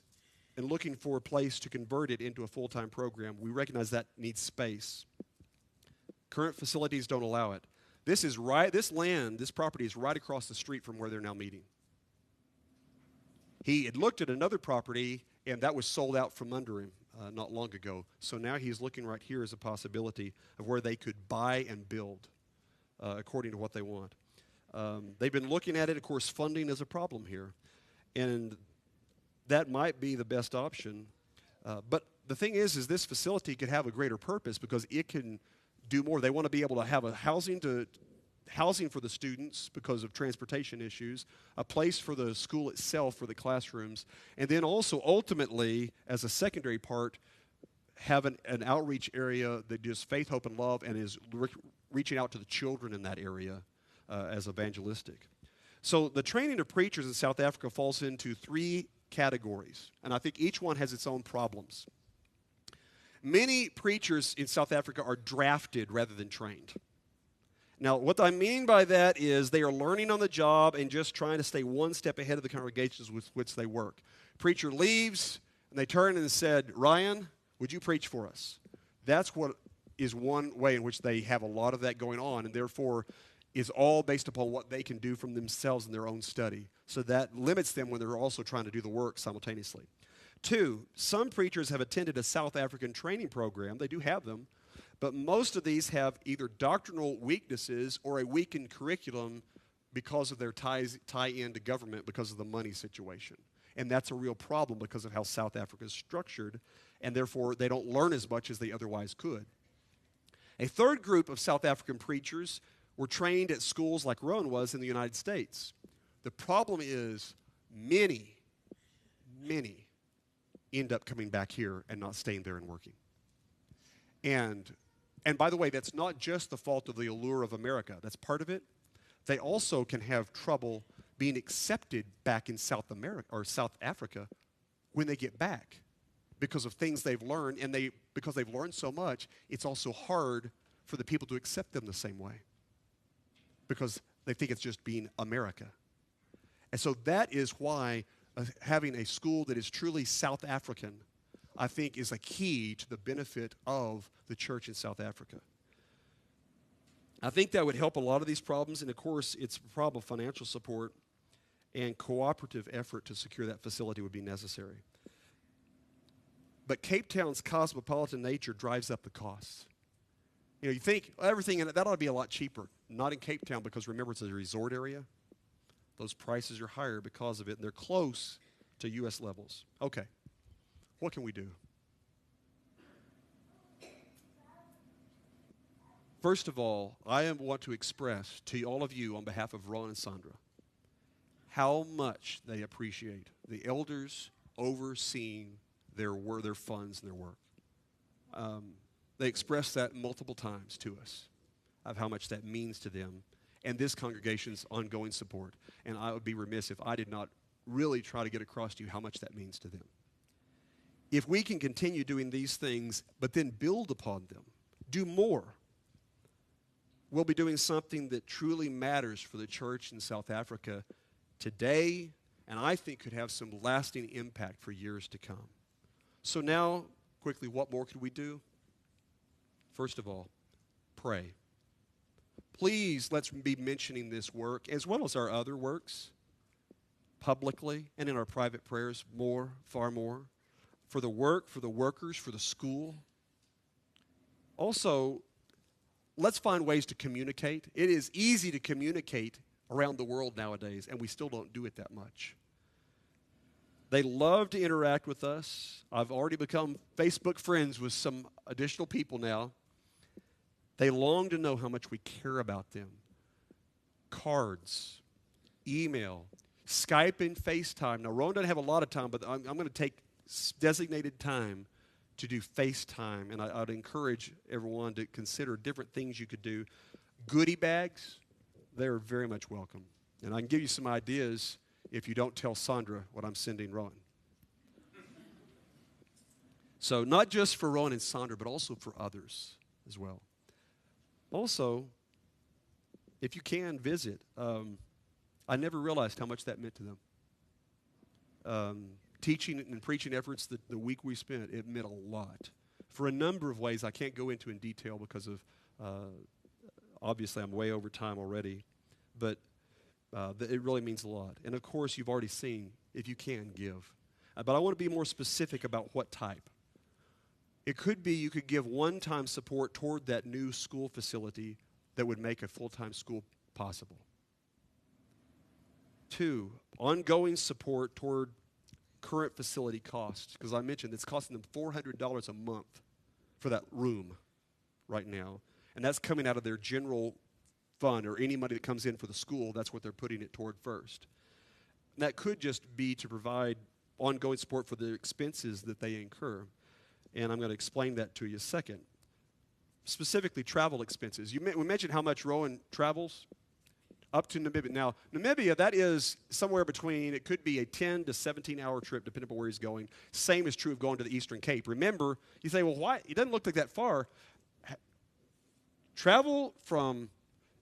and looking for a place to convert it into a full-time program. We recognize that needs space. Current facilities don't allow it. This property is right across the street from where they're now meeting. He had looked at another property, and that was sold out from under him not long ago. So now he's looking right here as a possibility of where they could buy and build according to what they want. They've been looking at it. Of course, funding is a problem here. And that might be the best option. But the thing is this facility could have a greater purpose because it can do more. They want to be able to have a housing for the students because of transportation issues, a place for the school itself for the classrooms, and then also ultimately, as a secondary part, have an outreach area that does faith, hope, and love and is reaching out to the children in that area as evangelistic. So the training of preachers in South Africa falls into 3 categories, and I think each one has its own problems. Many preachers in South Africa are drafted rather than trained. Now, what I mean by that is they are learning on the job and just trying to stay one step ahead of the congregations with which they work. Preacher leaves, and they turn and said, "Ryan, would you preach for us?" That's what is one way in which they have a lot of that going on, and therefore is all based upon what they can do from themselves in their own study. So that limits them when they're also trying to do the work simultaneously. 2, some preachers have attended a South African training program. They do have them. But most of these have either doctrinal weaknesses or a weakened curriculum because of their tie-in to government because of the money situation. And that's a real problem because of how South Africa is structured, and therefore they don't learn as much as they otherwise could. A third group of South African preachers were trained at schools like Rowan was in the United States. The problem is many end up coming back here and not staying there and working. And by the way, that's not just the fault of the allure of America. That's part of it. They also can have trouble being accepted back in South America or South Africa when they get back because of things they've learned, and because they've learned so much, it's also hard for the people to accept them the same way because they think it's just being America. And so that is why having a school that is truly South African, I think, is a key to the benefit of the church in South Africa. I think that would help a lot of these problems, and of course, it's a problem of financial support and cooperative effort to secure that facility would be necessary. But Cape Town's cosmopolitan nature drives up the costs. You know, you think everything in it, that ought to be a lot cheaper. Not in Cape Town because, remember, it's a resort area. Those prices are higher because of it, and they're close to U.S. levels. Okay. What can we do? First of all, I want to express to all of you on behalf of Ron and Sandra how much they appreciate the elders overseeing their funds and their work. They expressed that multiple times to us of how much that means to them and this congregation's ongoing support. And I would be remiss if I did not really try to get across to you how much that means to them. If we can continue doing these things, but then build upon them, do more, we'll be doing something that truly matters for the church in South Africa today, and I think could have some lasting impact for years to come. So now, quickly, what more could we do? First of all, pray. Please, let's be mentioning this work, as well as our other works, publicly and in our private prayers more, far more. For the work, for the workers, for the school. Also, let's find ways to communicate. It is easy to communicate around the world nowadays, and we still don't do it that much. They love to interact with us. I've already become Facebook friends with some additional people now. They long to know how much we care about them. Cards, email, Skype and FaceTime. Now, Rowan doesn't have a lot of time, but I'm going to take designated time to do FaceTime, and I'd encourage everyone to consider different things you could do. Goodie bags, they're very much welcome. And I can give you some ideas if you don't tell Sandra what I'm sending Rowan. So not just for Rowan and Sandra, but also for others as well. Also, if you can visit, I never realized how much that meant to them. Teaching and preaching efforts, the week we spent, it meant a lot. For a number of ways I can't go into in detail because of, obviously I'm way over time already, but it really means a lot. And of course, you've already seen, if you can, give. But I want to be more specific about what type. It could be you could give one-time support toward that new school facility that would make a full-time school possible. 2, ongoing support toward current facility costs, because I mentioned it's costing them $400 a month for that room right now, and that's coming out of their general fund or any money that comes in for the school. That's what they're putting it toward first. And that could just be to provide ongoing support for the expenses that they incur, and I'm going to explain that to you second. Specifically, travel expenses. We mentioned how much Rowan travels up to Namibia. Now, Namibia, that is somewhere between, it could be a 10 to 17-hour trip, depending upon where he's going. Same is true of going to the Eastern Cape. Remember, you say, well, why? It doesn't look like that far. Travel from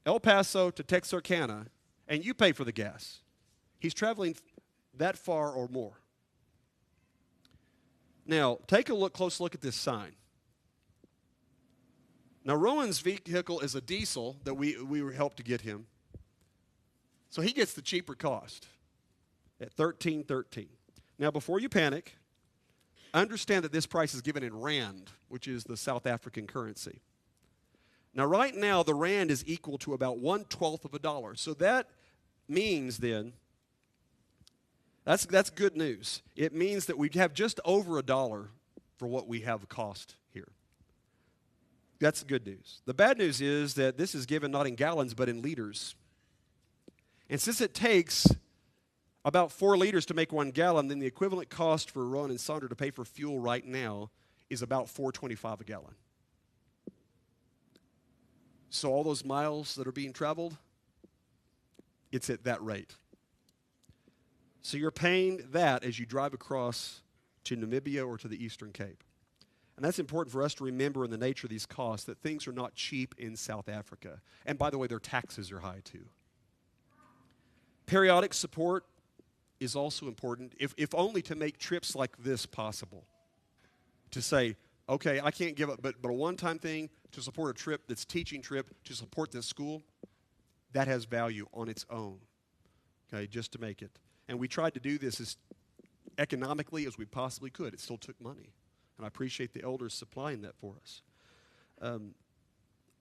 El Paso to Texarkana, and you pay for the gas. He's traveling that far or more. Now, take a close look at this sign. Now, Rowan's vehicle is a diesel that we helped to get him. So he gets the cheaper cost at $13.13. Now, before you panic, understand that this price is given in rand, which is the South African currency. Now, right now, the rand is equal to about 1/12 of a dollar. So that means then, that's good news. It means that we have just over a dollar for what we have cost here. That's the good news. The bad news is that this is given not in gallons, but in liters. And since it takes about 4 liters to make 1 gallon, then the equivalent cost for Rowan and Sandra to pay for fuel right now is about $4.25 a gallon. So all those miles that are being traveled, it's at that rate. So you're paying that as you drive across to Namibia or to the Eastern Cape. And that's important for us to remember in the nature of these costs, that things are not cheap in South Africa. And by the way, their taxes are high too. Periodic support is also important, if only to make trips like this possible. To say, okay, I can't give up, but a one-time thing to support a trip that's teaching trip, to support this school, that has value on its own, okay, just to make it. And we tried to do this as economically as we possibly could. It still took money, and I appreciate the elders supplying that for us.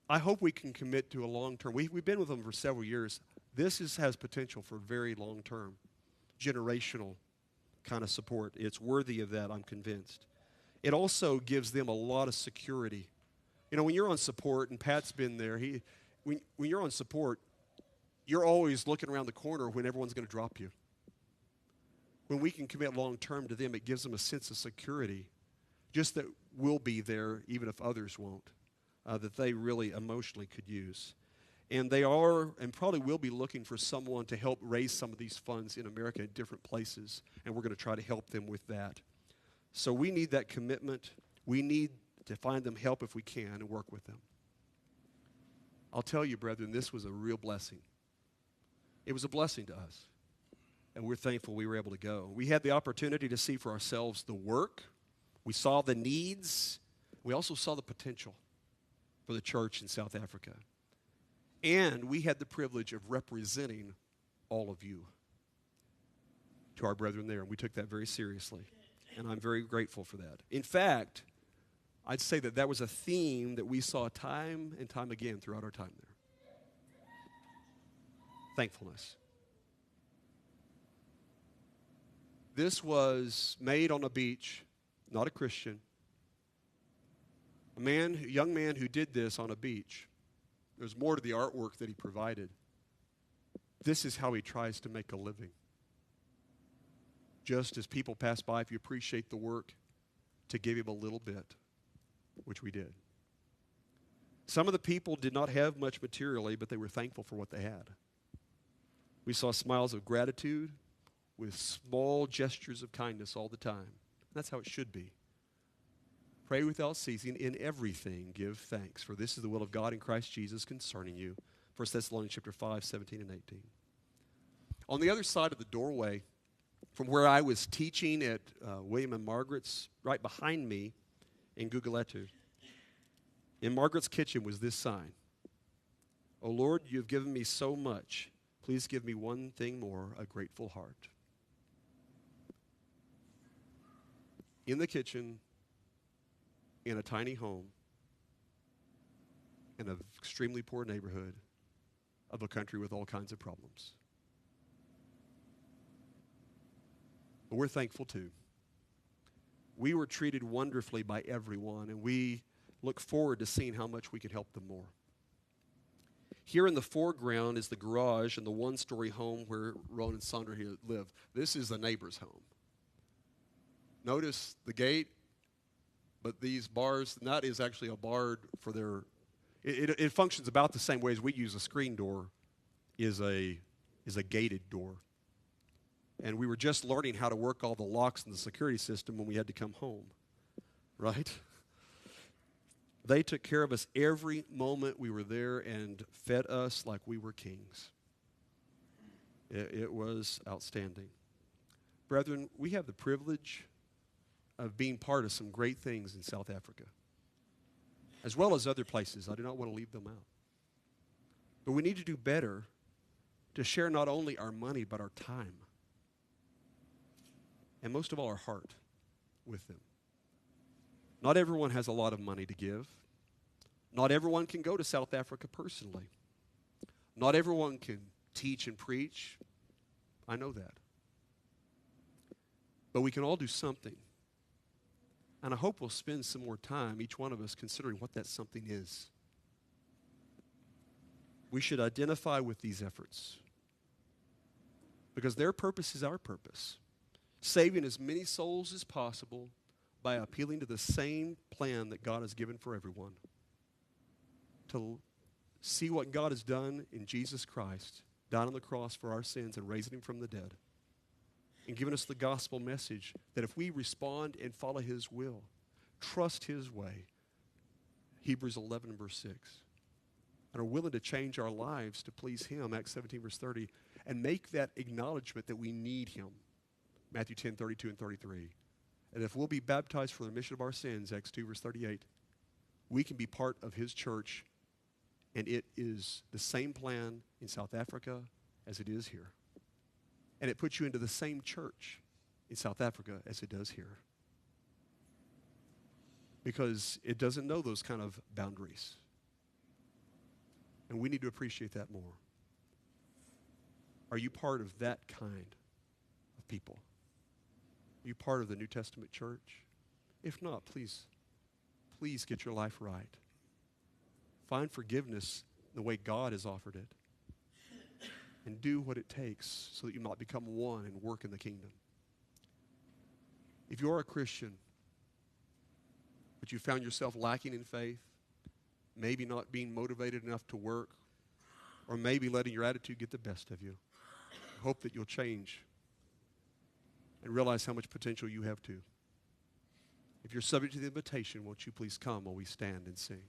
I hope we can commit to a long-term. We've been with them for several years. This has potential for very long-term, generational kind of support. It's worthy of that, I'm convinced. It also gives them a lot of security. You know, when you're on support, and Pat's been there, when you're on support, you're always looking around the corner when everyone's going to drop you. When we can commit long-term to them, it gives them a sense of security, just that we'll be there even if others won't, that they really emotionally could use. And they are and probably will be looking for someone to help raise some of these funds in America in different places, and we're going to try to help them with that. So we need that commitment. We need to find them help if we can and work with them. I'll tell you, brethren, this was a real blessing. It was a blessing to us, and we're thankful we were able to go. We had the opportunity to see for ourselves the work. We saw the needs. We also saw the potential for the church in South Africa. And we had the privilege of representing all of you to our brethren there, and we took that very seriously. And I'm very grateful for that. In fact, I'd say that was a theme that we saw time and time again throughout our time there. Thankfulness. This was made on a beach, not a Christian, young man who did this on a beach. There's more to the artwork that he provided. This is how he tries to make a living. Just as people pass by, if you appreciate the work, to give him a little bit, which we did. Some of the people did not have much materially, but they were thankful for what they had. We saw smiles of gratitude with small gestures of kindness all the time. That's how it should be. Pray without ceasing. In everything give thanks, for this is the will of God in Christ Jesus concerning you. 1 Thessalonians chapter 5, 17 and 18. On the other side of the doorway, from where I was teaching at William and Margaret's, right behind me in Guguletu, in Margaret's kitchen was this sign. "O Lord, you have given me so much. Please give me one thing more, a grateful heart." In the kitchen, in a tiny home, in an extremely poor neighborhood of a country with all kinds of problems. But we're thankful too. We were treated wonderfully by everyone, and we look forward to seeing how much we can help them more. Here in the foreground is the garage and the one-story home where Ron and Sandra here live. This is the neighbor's home. Notice the gate, but these bars, and that is actually a bar for their, it functions about the same way as we use a screen door, is a gated door. And we were just learning how to work all the locks in the security system when we had to come home, right? They took care of us every moment we were there and fed us like we were kings. It was outstanding. Brethren, we have the privilege of being part of some great things in South Africa, as well as other places. I do not want to leave them out. But we need to do better to share not only our money, but our time. And most of all, our heart with them. Not everyone has a lot of money to give. Not everyone can go to South Africa personally. Not everyone can teach and preach. I know that. But we can all do something. And I hope we'll spend some more time, each one of us, considering what that something is. We should identify with these efforts, because their purpose is our purpose. Saving as many souls as possible by appealing to the same plan that God has given for everyone. To see what God has done in Jesus Christ, died on the cross for our sins and raising him from the dead. And given us the gospel message that if we respond and follow his will, trust his way, Hebrews 11 verse 6, and are willing to change our lives to please him, Acts 17 verse 30, and make that acknowledgement that we need him, Matthew 10, 32 and 33. And if we'll be baptized for the remission of our sins, Acts 2 verse 38, we can be part of his church, and it is the same plan in South Africa as it is here. And it puts you into the same church in South Africa as it does here. Because it doesn't know those kind of boundaries. And we need to appreciate that more. Are you part of that kind of people? Are you part of the New Testament church? If not, please get your life right. Find forgiveness the way God has offered it. And do what it takes so that you might become one and work in the kingdom. If you're a Christian, but you found yourself lacking in faith, maybe not being motivated enough to work, or maybe letting your attitude get the best of you, I hope that you'll change and realize how much potential you have too. If you're subject to the invitation, won't you please come while we stand and sing?